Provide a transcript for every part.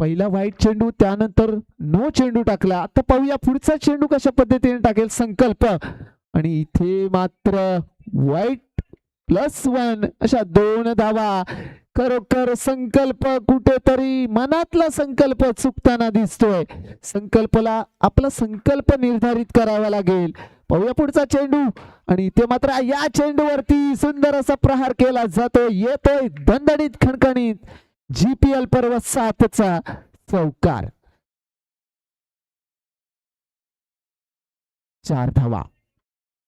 पहिला वाईट चेंडू, त्यानंतर नो चेंडू टाकला. आता पाहूया पुढचा चेंडू कशा पद्धतीने टाकेल संकल्प. आणि इथे मात्र वाईट +1 अशा 2 धावा. खरोखर संकल्प कुठेतरी मनातला संकल्प चुकताना दिसतोय. संकल्पला आपला संकल्प निर्धारित करावा लागेल. पाहूया पुढचा चेंडू. आणि इथे मात्र या चेंडूवरती सुंदर असा प्रहार केला जातो. येतोय दणदणीत खणखणीत GPL पर्व 7चा चौकार. 4 धावा.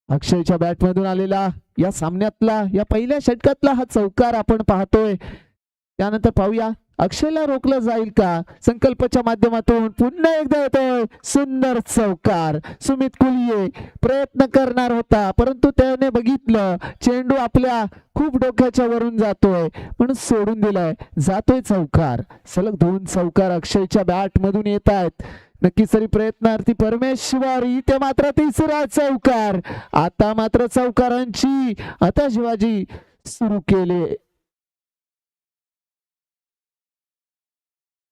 अक्षयच्या बॅटमधून आलेला या सामन्यातला या पहिल्या षटकातला हा चौकार आपण पाहतोय. त्यानंतर पाहूया अक्षयला रोखलं जाईल का. संकल्पच्या माध्यमातून पुन्हा एकदा येतोय सुंदर चौकार. सुमित कुलिये प्रयत्न करणार होता, परंतु त्याने बघितलं चेंडू आपल्या खूप डोक्याच्या वरून जातोय म्हणून सोडून दिलाय. जातोय चौकार. सलग 2 चौकार अक्षयच्या बॅट मधून येत आहेत. नक्कीच तरी प्रयत्नार्थी परमेश्वर. इथे मात्र तिसरा चौकार. आता मात्र चौकारांची आतषबाजी सुरू केली.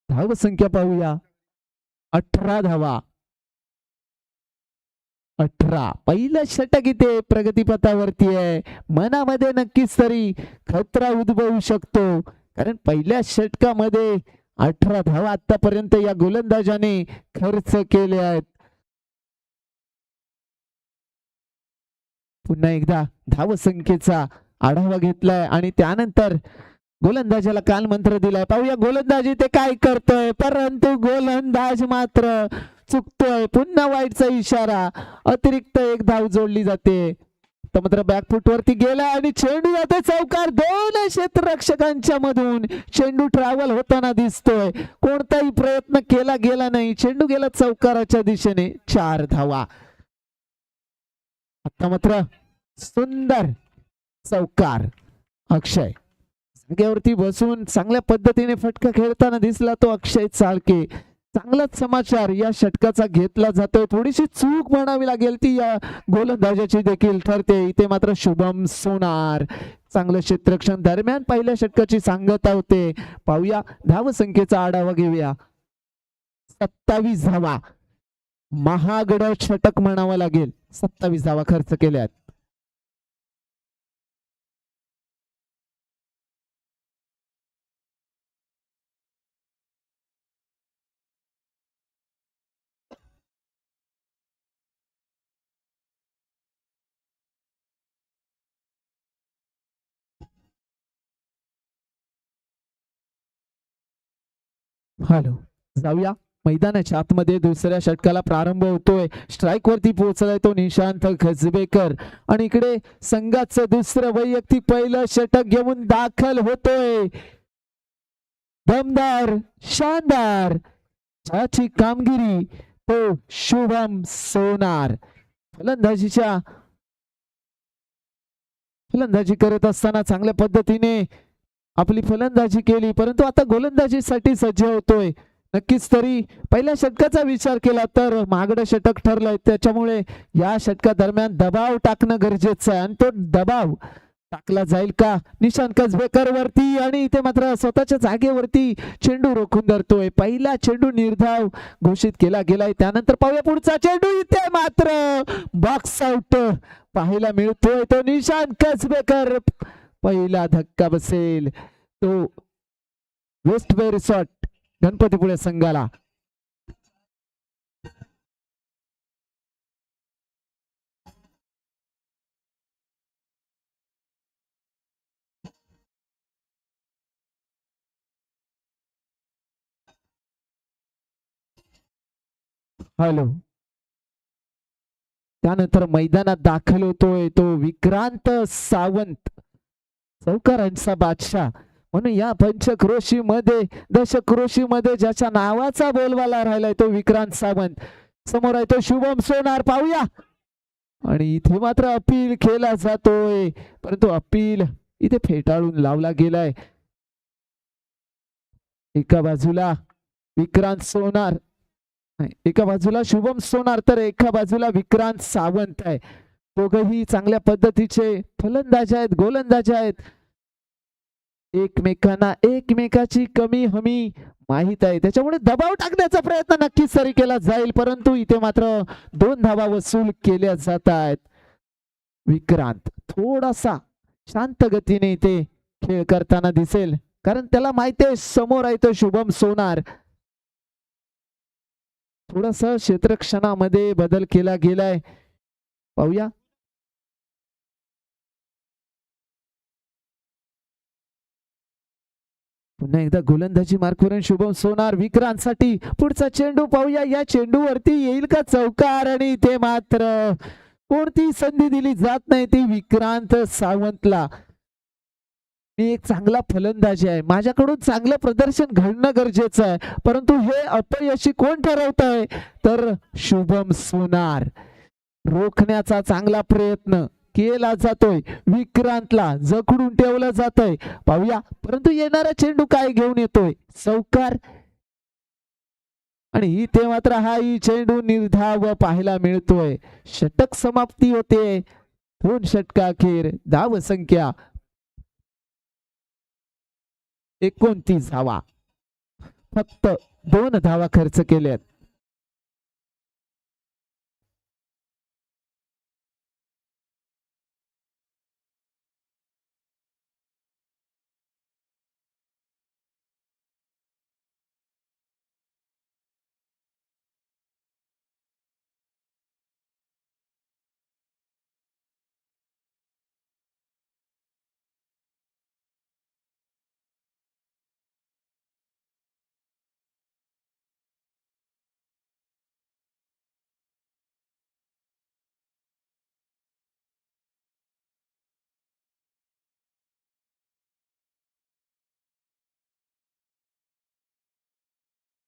धाव संख्या पाहूया 18 धावा. 18. पहिलं षटक इथे प्रगतीपथावरती आहे. मनामध्ये नक्कीच तरी खतरा उद्भवू शकतो, कारण पहिल्या षटकामध्ये 18 धावा आतापर्यंत या गोलंदाजाने खर्च केले आहेत. पुन्हा एकदा धाव संख्येचा आढावा घेतलाय आणि त्यानंतर गोलंदाजाला काल मंत्र दिलाय. पाहूया गोलंदाजी ते काय करतोय, परंतु गोलंदाज मात्र चुकतोय. पुन्हा वाईटचा इशारा. अतिरिक्त 1 धाव जोडली जाते. तर मात्र बॅकफुट वरती गेला आणि चेंडू जाते चौकार. 2 क्षेत्ररक्षकांच्या मधून चेंडू ट्रॅव्हल होताना दिसतोय. कोणताही प्रयत्न केला गेला नाही. चेंडू गेला चौकाराच्या दिशेने. 4 धावा. आता मात्र सुंदर चौकार. अक्षय जागेवरती बसून चांगल्या पद्धतीने फटका खेळताना दिसला तो अक्षय चाळके. चांगलाच समाचार या षटकाचा घेतला जातोय. थोडीशी चूक म्हणावी लागेल ती या गोलंदाजाची देखील ठरते. इथे मात्र शुभम सोनार चांगलं क्षेत्ररक्षण दरम्यान पहिल्या षटकाची सांगता होते. पाहूया धाव संख्येचा आढावा घेऊया. 27 धावा. महागड षटक म्हणावं लागेल. 27 धावा खर्च केल्यात. हॅलो, जाऊया मैदानाच्या आतमध्ये. दुसऱ्या षटकाला प्रारंभ होतोय. स्ट्राइक वरती पोहोचलाय तो निशांत खजबेकर आणि इकडे संघाचं दुसरं वैयक्तिक पहिलं षटक घेऊन दाखल होतोय. दमदार, शानदार ज्याची कामगिरी तो शुभम सोनार. फलंदाजी करत असताना चांगल्या पद्धतीने आपली फलंदाजी केली, परंतु आता गोलंदाजीसाठी सज्ज होतोय. नक्कीच तरी पहिल्या षटकाचा विचार केला तर महागडं षटक ठरलंय. त्याच्यामुळे या षटका दरम्यान दबाव टाकणं गरजेचं आहे आणि तो दबाव टाकला जाईल का निशांत कसबेकर वरती. आणि इथे मात्र स्वतःच्या जागेवरती चेंडू रोखून धरतोय. पहिला चेंडू निर्धाव घोषित केला गेलाय. त्यानंतर पाहूया पुढचा चेंडू. इथे मात्र बॉक्स आउट पाहायला मिळतोय. तो निशांत कसबेकर. पहिला धक्का बसेल तो वेस्ट बे रिसॉर्ट गणपतीपुळे संघाला. हॅलो, त्यानंतर मैदानात दाखल होतोय तो विक्रांत सावंत. चौकारांचा बादशाह म्हणून या पंचक्रोशी मध्ये दशक्रोशी मध्ये ज्याच्या नावाचा बोलबाला राहिलाय तो विक्रांत सावंत. समोर आहे तो शुभम सोनार. पाहूया. आणि इथे मात्र अपील केला जातोय, परंतु अपील इथे फेटाळून लावला गेलाय. एका बाजूला विक्रांत सोनार, एका बाजूला शुभम सोनार तर एका बाजूला विक्रांत सावंत आहे. दोघही चांगल्या पद्धतीचे फलंदाज आहेत, गोलंदाज आहेत. एकमेकांना एकमेकाची कमी हमी माहित आहे, त्याच्यामुळे दबाव टाकण्याचा प्रयत्न नक्कीच तरी केला जाईल, परंतु इथे मात्र 2 धावा वसूल केल्या जात आहेत. विक्रांत थोडासा शांत गतीने इथे खेळ करताना दिसेल, कारण त्याला माहिती आहे समोर आहे तो शुभम सोनार. थोडस क्षेत्रक्षणामध्ये बदल केला गेलाय, पाहूया. पुन्हा एकदा गोलंदाजी मार्कवरून शुभम सोनार विक्रांतसाठी पुढचा चेंडू पाहूया. या चेंडूवरती येईल का चौकार, आणि ते मात्र कोणती संधी दिली जात नाही ती विक्रांत सावंतला. मी एक चांगला फलंदाजी आहे, माझ्याकडून चांगलं प्रदर्शन घडणं गरजेचं आहे, परंतु हे अपयशी कोण ठरवत आहे तर शुभम सोनार. रोखण्याचा चांगला प्रयत्न केला जातोय, विक्रांतला जखडून ठेवलं जातंय, पाहूया. परंतु येणारा चेंडू काय घेऊन येतोय, चौकार. आणि इथे मात्र हा चेंडू निर्धाव पाहायला मिळतोय. षटक समाप्ती होते. 2 षटकाखेर धाव संख्या 29 धावा. फक्त 2 धावा खर्च केल्यात.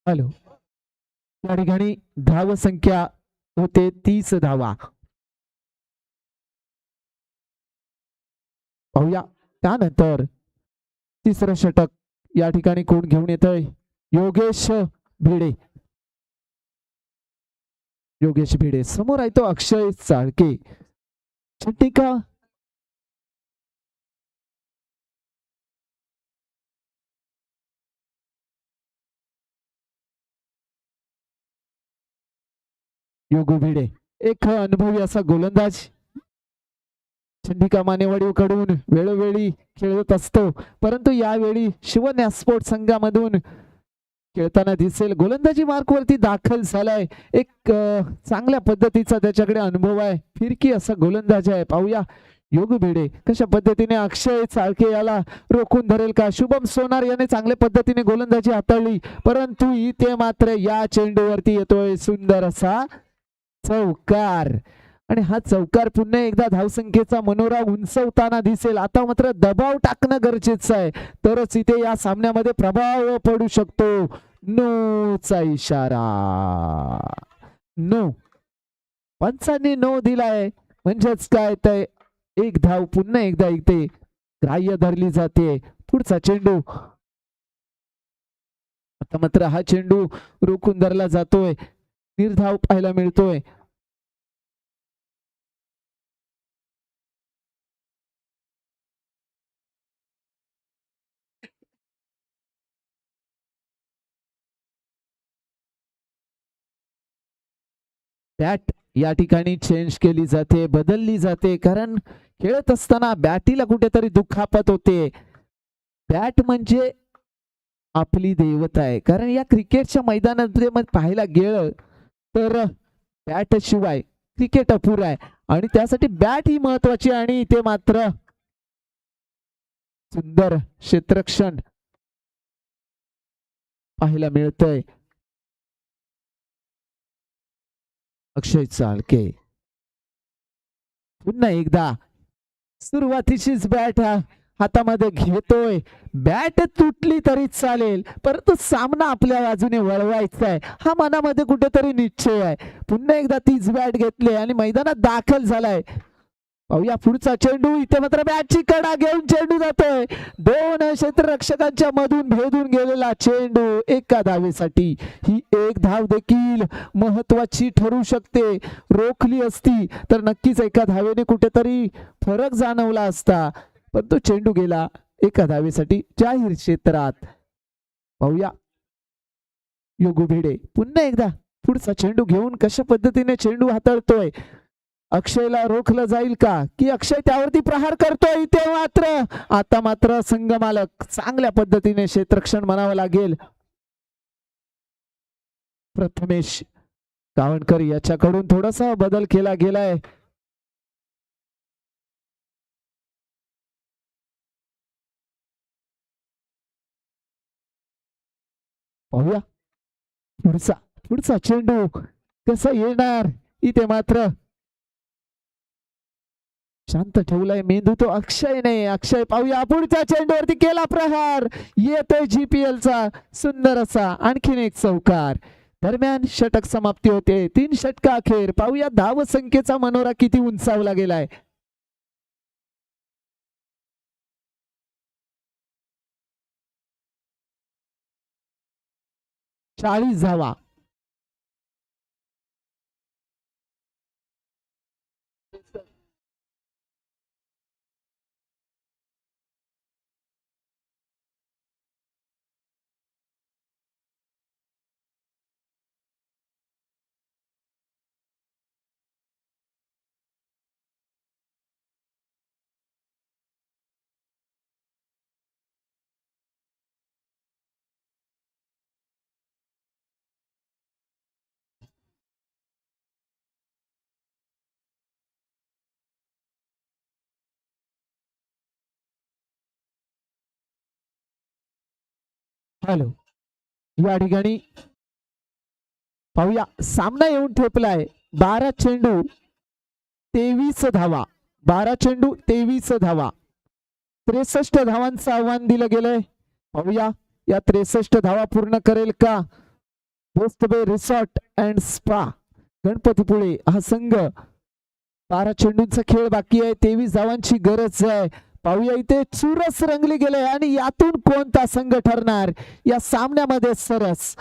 हॅलो, या ठिकाणी धाव संख्या होते 30 धावा. पाहूया त्यानंतर तिसरं षटक या ठिकाणी कोण घेऊन येतंय, योगेश भिडे. योगेश भिडे समोर आहे तो अक्षय चाळके. षटिका योगू भिडे एक अनुभवी असा गोलंदाज चंडिका मानेवाडीकडून वेळोवेळी खेळत असतो, परंतु यावेळी शिवन्या स्पोर्ट्स संघामधून खेळताना दिसेल. गोलंदाजी मार्कवरती दाखल झालाय. एक चांगल्या पद्धतीचा त्याच्याकडे अनुभव आहे, फिरकी असा गोलंदाज आहे. पाहूया योगू भिडे कशा पद्धतीने अक्षय चाळके याला रोखून धरेल का. शुभम सोनार याने चांगल्या पद्धतीने गोलंदाजी हाताळली, परंतु इथे मात्र या चेंडूवरती येतोय सुंदर असा चौकार. आणि हा चौकार पुन्हा एकदा धावसंख्येचा मनोरा उंचवताना दिसेल. आता मात्र दबाव टाकणं गरजेचं आहे, तरच इथे या सामन्यामध्ये प्रभाव पडू शकतो. नो चा इशारा, नो. पंचांनी नो दिलाय, म्हणजेच काय तर एक धाव पुन्हा एकदा इथे ग्राह्य धरली जाते. पुढचा चेंडू, आता मात्र हा चेंडू रोखून धरला जातोय, निर्धाव पाहायला मिळतोय. बॅट या ठिकाणी चेंज केली जाते, बदलली जाते, कारण खेळत असताना बॅटीला कुठेतरी दुखापत होते. बॅट म्हणजे आपली देवता आहे, कारण या क्रिकेटच्या मैदानामध्ये पाहायला गेलं तर बॅट शिवाय क्रिकेट अपुरा आहे, आणि त्यासाठी बॅट ही महत्वाची. आणि इथे मात्र सुंदर क्षेत्ररक्षण पाहायला मिळतंय. अक्षय चाळके पुन्हा एकदा सुरुवातीचीच बॅट हातामध्ये घेतोय. बॅट तुटली तरी चालेल, परंतु सामना आपल्या बाजूने वळवायचा आहे, हा मनामध्ये कुठेतरी निश्चय आहे. पुन्हा एकदा तीच बॅट घेतली आणि मैदानात दाखल झालाय. पाहूया पुढचा चेंडू. इथे मात्र बॅटची कडा घेऊन चेंडू जातोय. 2 क्षेत्ररक्षकांच्या मधून भेदून गेलेला चेंडू एका धावेसाठी. ही एक धाव देखील महत्वाची ठरू शकते. रोखली असती तर नक्कीच एका धावेने कुठेतरी फरक जाणवला असता, पण तो चेंडू गेला. एका धावेसाठी जाहीर क्षेत्रात. पाहूया योगू भिडे पुन्हा एकदा पुढचा चेंडू घेऊन कशा पद्धतीने चेंडू हाताळतोय. अक्षयला रोखलं जाईल का की अक्षय त्यावरती प्रहार करतोय. इथे मात्र आता मात्र संघ मालक चांगल्या पद्धतीने क्षेत्ररक्षण म्हणावं लागेल. प्रथमेश गावणकर याच्याकडून थोडासा बदल केला गेलाय. पाहूया पुढचा पुढचा चेंडू कसा येणार. इथे मात्र शांत ठेवलाय मेंदू तो अक्षय नाही. अक्षय पाहूया पुढच्या चेंडूवरती केला प्रहार. येतोय GPL चा सुंदर असा आणखीन एक चौकार. दरम्यान षटक समाप्ती होते. 3 षटका अखेर. पाहूया धाव संख्येचा मनोरा किती उंचावला गेलाय. 40 धावा. हॅलो या ठिकाणी पाहूया सामना येऊन ठेपलाय. 12 चेंडू 23 धावा. 12 चेंडू 23 धावा. 63 धावांचं आव्हान दिलं गेलंय. पाहूया या 63 धावा पूर्ण करेल का बेस्ट बे रिसॉर्ट अँड स्पा गणपतीपुळे हा संघ. 12 चेंडूंचा खेळ बाकी आहे. 23 धावांची गरज आहे. पाहूया इथे चुरस रंगली गेले आणि यातून कोणता संघ ठरणार या सामन्यामध्ये सरस.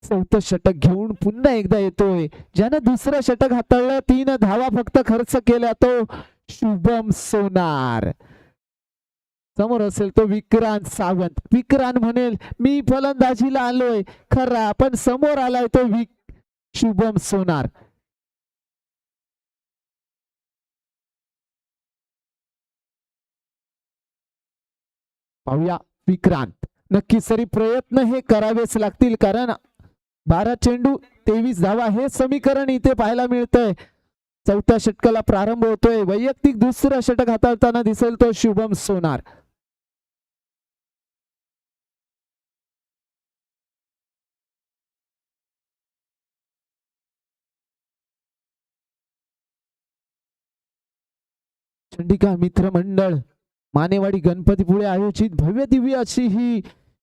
चौथं षटक घेऊन पुन्हा एकदा येतोय. ज्यानं दुसरं षटक हाताळलं 3 धावा फक्त खर्च केल्या तो शुभम सोनार. समोर असेल तो विक्रांत सावंत. विक्रांत म्हणेल मी फलंदाजीला आलोय खरा पण समोर आलाय तो शुभम सोनार. पाहूया विक्रांत नक्की सरी प्रयत्न हे करावेच लागतील कारण 12 चेंडू 23 धावा हे समीकरण इथे पाहायला मिळतंय. चौथ्या षटकाला प्रारंभ होतोय. वैयक्तिक दुसरा षटक हाताळताना दिसेल तो शुभम सोनार. चंडिका मित्र मंडळ मानेवाडी गणपतीपुळे आयोजित भव्य दिव्य अशी ही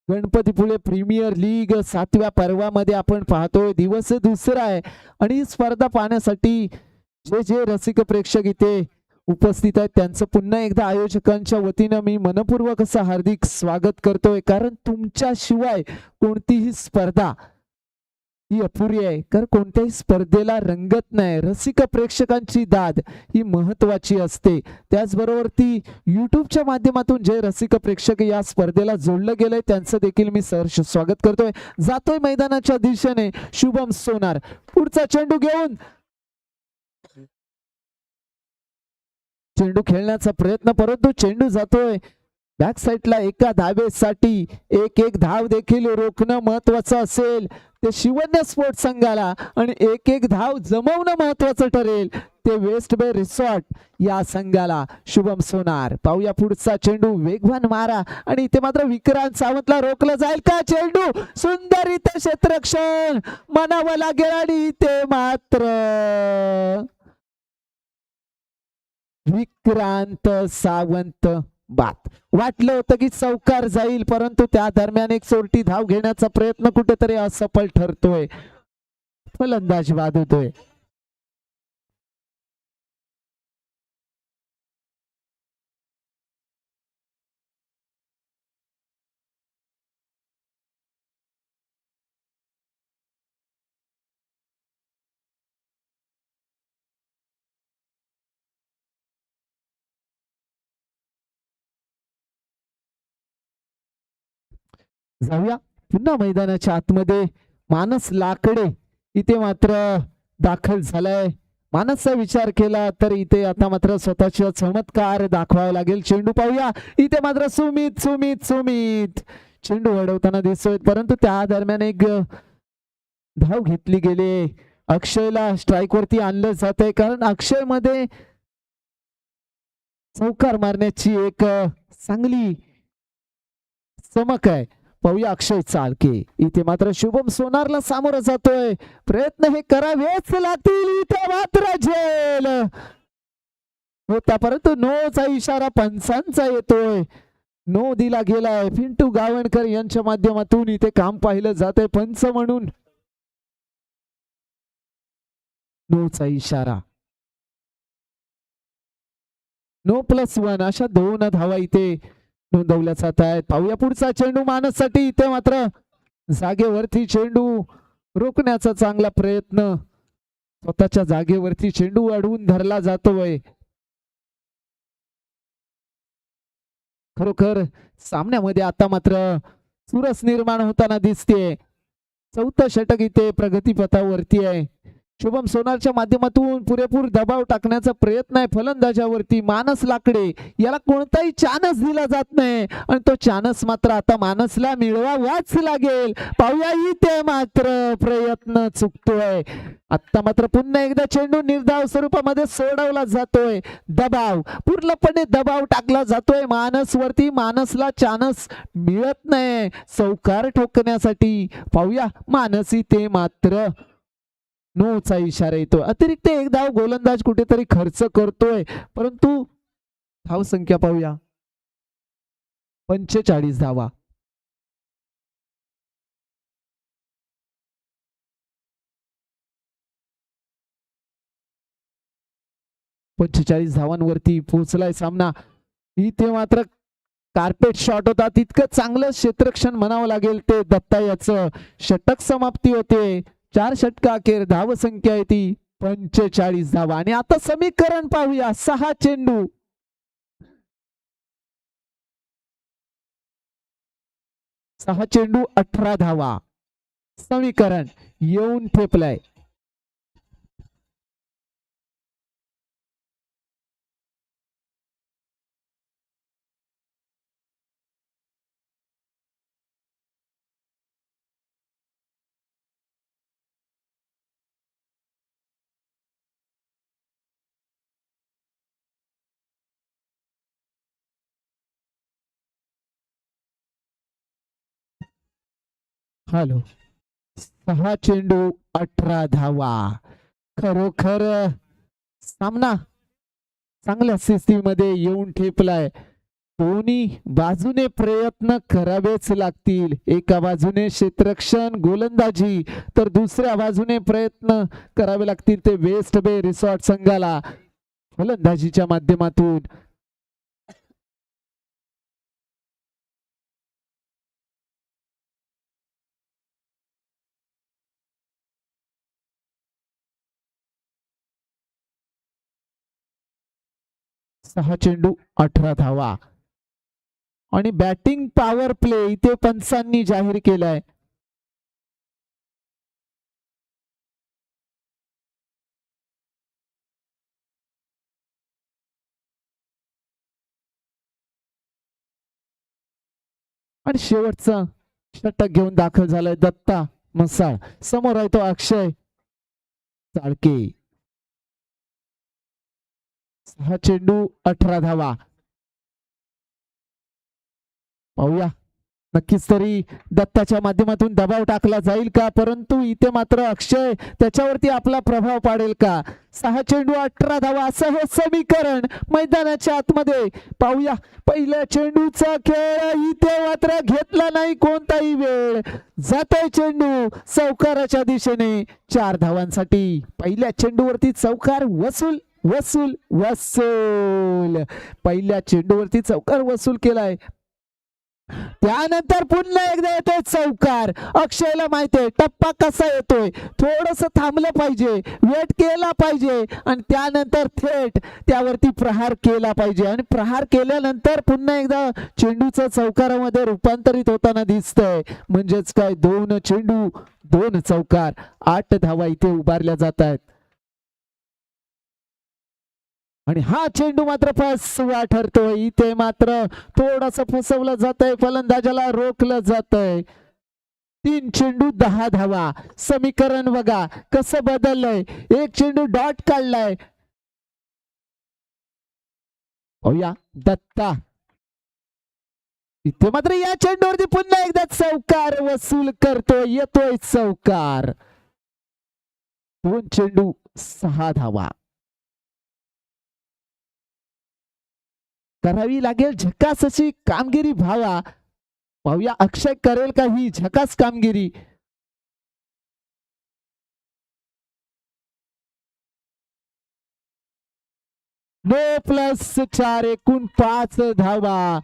गणपतीपुळे प्रीमियर लीग 7व्या पर्वामध्ये आपण पाहतोय. दिवस दुसरा आहे आणि स्पर्धा पाहण्यासाठी जे जे रसिक प्रेक्षक इथे उपस्थित आहेत त्यांचं पुन्हा एकदा आयोजकांच्या वतीनं मी मनपूर्वक असं हार्दिक स्वागत करतोय. कारण तुमच्याशिवाय कोणतीही स्पर्धा ही अपुरी आहे. कारण कोणत्याही स्पर्धेला रंगत नाही. रसिक प्रेक्षकांची दाद ही महत्वाची असते. त्याचबरोबर ती युट्यूबच्या माध्यमातून जे रसिक प्रेक्षक या स्पर्धेला जोडलं गेलंय त्यांचं देखील मी सहर्ष स्वागत करतोय. जातोय मैदानाच्या दिशेने शुभम सोनार. पुढचा चेंडू घेऊन चेंडू खेळण्याचा प्रयत्न परंतु चेंडू जातोय बॅक साईडला. एका धावेसाठी एक धाव देखील रोखणं महत्वाचं असेल ते शिवन्य स्पोर्ट्स संघाला आणि एक धाव जमवणं महत्वाचं ठरेल ते वेस्ट बे रिसॉर्ट या संघाला. शुभम सोनार पाहूया पुढचा चेंडू वेगवान मारा आणि इथे मात्र विक्रांत सावंतला रोखलं जाईल का. चेंडू सुंदर इथे क्षेत्ररक्षण म्हणावं लागेल आणि इथे मात्र विक्रांत सावंत बाद. वाटलं होतं की चौकार जाईल परंतु त्या दरम्यान एक चोरटी धाव घेण्याचा प्रयत्न कुठेतरी असफल ठरतोय. फलंदाज बाद होतोय. जाऊया पुन्हा मैदानाच्या आतमध्ये. मानस लाकडे इथे मात्र दाखल झालाय. मानसचा विचार केला तर इथे आता मात्र स्वतःचा चमत्कार दाखवावा लागेल. चेंडू पाहूया इथे मात्र सुमित सुमित सुमित चेंडू अडवताना दिसतोय, परंतु त्या दरम्यान एक धाव घेतली गेली. अक्षयला स्ट्राईक वरती आणलं जात आहे, कारण अक्षय मध्ये चौकार मारण्याची एक चांगली चमक आहे. पाहूया अक्षय चाळके इथे मात्र शुभम सोनारला सामोरं जातोय. प्रयत्न हे करावेच लागतील. इथे मात्र झेल होता, परंतु नोचा इशारा पंचांचा येतोय. नो दिला गेलाय. पिंटू गावणकर यांच्या माध्यमातून इथे काम पाहिलं जातंय पंच म्हणून. नोचा इशारा. नो +1 अशा 2 धावा इथे नोंदवल्या जात आहेत. पाहूया पुढचा चेंडू मानससाठी. इथे मात्र जागेवरती चेंडू रोखण्याचा चांगला प्रयत्न. स्वतःच्या जागेवरती चेंडू अडवून धरला जातोय. खरोखर सामन्यामध्ये आता मात्र चुरस निर्माण होताना दिसते. 4थं षटक इथे प्रगतीपथावरती आहे. शुभम सोनारच्या माध्यमातून पुरेपूर दबाव टाकण्याचा प्रयत्न आहे फलंदाजावरती. मानस लाकडे याला कोणताही चान्स दिला जात नाही आणि तो चान्स मात्र आता मानसला मिळवावाच लागेल. पाहूया इथे मात्र प्रयत्न चुकतोय. आता मात्र पुन्हा एकदा चेंडू निर्धाव स्वरूपामध्ये सोडवला जातोय. दबाव पूर्णपणे दबाव टाकला जातोय मानस वरती. मानसला चान्स मिळत नाही चौकार ठोकण्यासाठी. पाहूया मानस इथे मात्र नोचा इशारा येतो. अतिरिक्त एक धाव गोलंदाज कुठेतरी खर्च करतोय, परंतु धाव संख्या पाहूया 45 धावा. धावांवरती पोहोचलाय सामना. इथे मात्र कार्पेट शॉट होता. तितकं चांगलं क्षेत्ररक्षण म्हणावं लागेल ते दत्ता याचं. षटक समाप्ती होते. 4 षटका अखेर धाव संख्या आहे ती 45 धावा. आणि आता समीकरण पाहूया. 6 चेंडू 18 धावा. समीकरण येऊन ठेपलाय. हॅलो. 6 चेंडू 18 धावा. खरोखर सामना चांगल्या स्थितीमध्ये येऊन ठेपलाय. दोन्ही बाजूने प्रयत्न करावेच लागतील. एका बाजूने क्षेत्ररक्षण गोलंदाजी, तर दुसऱ्या बाजूने प्रयत्न करावे लागतील ते वेस्ट बे रिसॉर्ट संघाला फलंदाजीच्या माध्यमातून. सहा चेंडू 18 धावा. आणि बॅटिंग पॉवर प्ले इथे पंचांनी जाहीर केलाय. आणि शेवटचा षटक घेऊन दाखल झालाय दत्ता मसाळ. समोर आहे तो अक्षय चाळके. 6 चेंडू 18 धावा. पाहूया नक्कीच तरी दत्ताच्या माध्यमातून दबाव टाकला जाईल का, परंतु इथे मात्र अक्षय त्याच्यावरती आपला प्रभाव पाडेल का. 6 चेंडू 18 धावा असं हे समीकरण मैदानाच्या आतमध्ये. पाहूया पहिल्या चेंडूचा खेळ. इथे मात्र घेतला नाही कोणताही वेळ. जातोय चेंडू चौकाराच्या दिशेने 4 धावांसाठी. पहिल्या चेंडूवरती चौकार वसूल वसूल वसूल. पहिल्या चेंडूवरती चौकार वसूल केलाय. त्यानंतर पुन्हा एकदा येतोय चौकार. अक्षयला माहितीये टप्पा कसा येतोय, थोडस थांबलं पाहिजे, वेट केला पाहिजे आणि त्यानंतर थेट त्यावरती प्रहार केला पाहिजे. आणि प्रहार केल्यानंतर पुन्हा एकदा चेंडूचं चौकारामध्ये रूपांतरित होताना दिसतंय. म्हणजेच काय 2 चेंडू 2 चौकार, 8 धावा इथे उभारल्या जात आहेत. आणि हा चेंडू मात्र फसवा ठरतोय. इथे मात्र थोडस फसवलं जातंय, फलंदाजाला रोखलं जातंय. 3 चेंडू 10 धावा. समीकरण बघा कसं बदललंय. एक चेंडू डॉट काढलाय. या दत्ता इथे मात्र या चेंडूवरती पुन्हा एकदा चौकार वसूल करतोय. येतोय चौकार. 2 चेंडू 6 धावा. करावी लागेल झकास अशी कामगिरी भावा. पाहूया अक्षय करेल का ही झकास कामगिरी. +4 एकूण 5 धावा.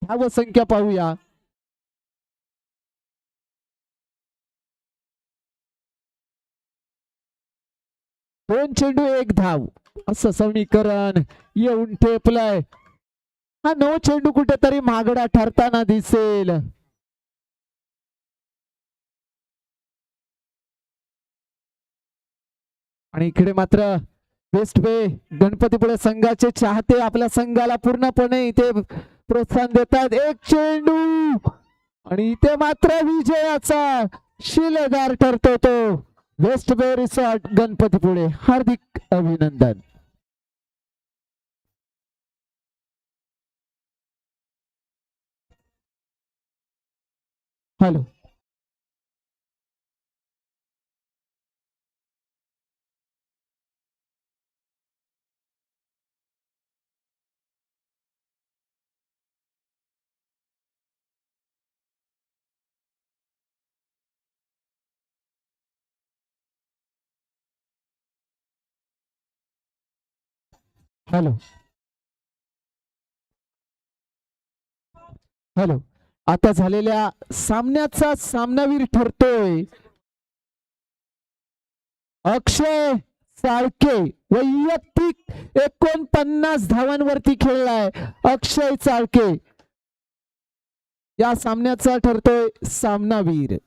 धाव संख्या पाहूया. दोन चेंडू 1 धाव असं समीकरण येऊन ठेपलंय. हा 9 चेंडू कुठेतरी महागडा ठरताना दिसेल. आणि इकडे मात्र बेस्ट वे गणपतीपुळे संघाचे चाहते आपल्या संघाला पूर्णपणे इथे प्रोत्साहन देतात. एक चेंडू आणि इथे मात्र विजयाचा शिलेदार ठरतो तो वेस्ट बे रिसॉर्ट गणपतीपुळे. हार्दिक अभिनंदन. हॅलो हॅलो हॅलो आता झालेल्या सामन्याचा सामनावीर ठरतोय अक्षय चाळके. वैयक्तिक 49 धावांवरती खेळलाय अक्षय चाळके. या सामन्याचा ठरतोय सामनावीर.